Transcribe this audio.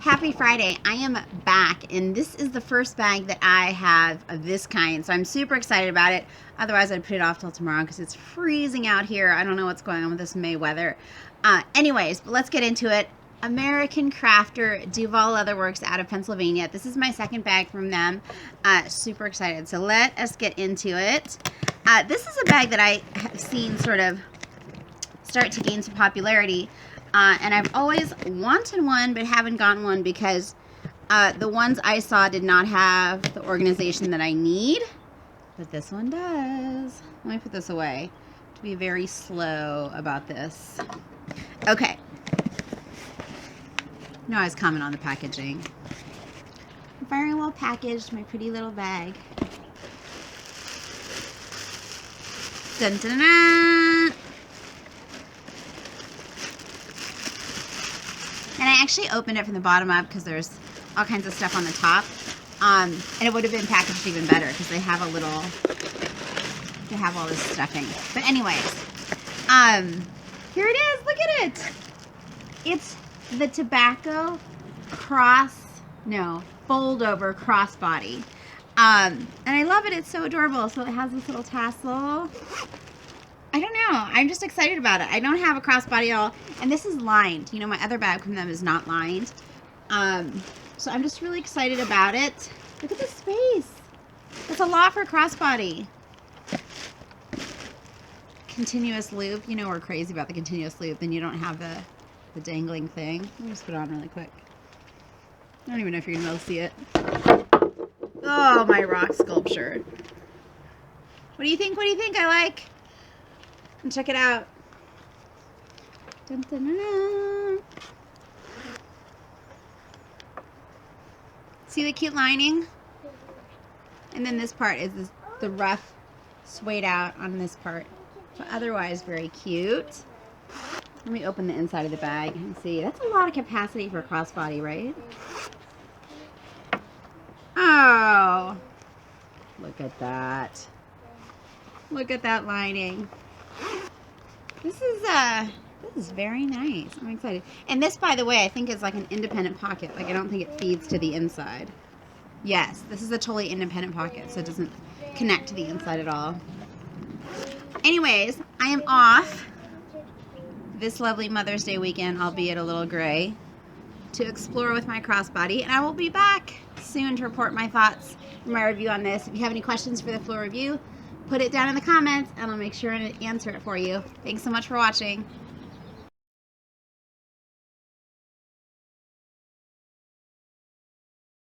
Happy Friday. I am back, and this is the first bag that I have of this kind, so I'm super excited about it. Otherwise, I'd put it off till tomorrow because it's freezing out here. I don't know what's going on with this May weather. Anyways, but let's get into it. American crafter Duvall Leatherworks out of Pennsylvania. This is my second bag from them. Super excited. So let us get into it. This is a bag that I have seen sort of start to gain some popularity. And I've always wanted one, but haven't gotten one because the ones I saw did not have the organization that I need. But this one does. Let me put this away to be very slow about this. Okay. No, I was commenting on the packaging. Very well packaged, my pretty little bag. Dun, dun, dun. And I actually opened it from the bottom up because there's all kinds of stuff on the top. And it would have been packaged even better because they have they have all this stuffing. But anyways, here it is. Look at it. It's the tobacco fold over crossbody. And I love it. It's so adorable. So it has this little tassel. I don't know. I'm just excited about it. I don't have a crossbody at all. And this is lined. You know, my other bag from them is not lined. So I'm just really excited about it. Look at the space. That's a lot for a crossbody. Continuous loop. You know we're crazy about the continuous loop. Then you don't have the dangling thing. Let me just put it on really quick. I don't even know if you're going to be able to see it. Oh, my rock sculpture. What do you think? What do you think I like? And check it out. Dun, dun, dun, dun. See the cute lining? And then this part is the rough suede out on this part. But otherwise very cute. Let me open the inside of the bag and see. That's a lot of capacity for a crossbody, right? Oh, look at that. Look at that lining. This is very nice. I'm excited. And this, by the way, I think is like an independent pocket. Like I don't think it feeds to the inside. Yes, this is a totally independent pocket, so it doesn't connect to the inside at all. Anyways, I am off this lovely Mother's Day weekend, albeit a little gray, to explore with my crossbody, and I will be back soon to report my thoughts and my review on this. If you have any questions for the full review, put it down in the comments and I'll make sure to answer it for you. Thanks so much for watching.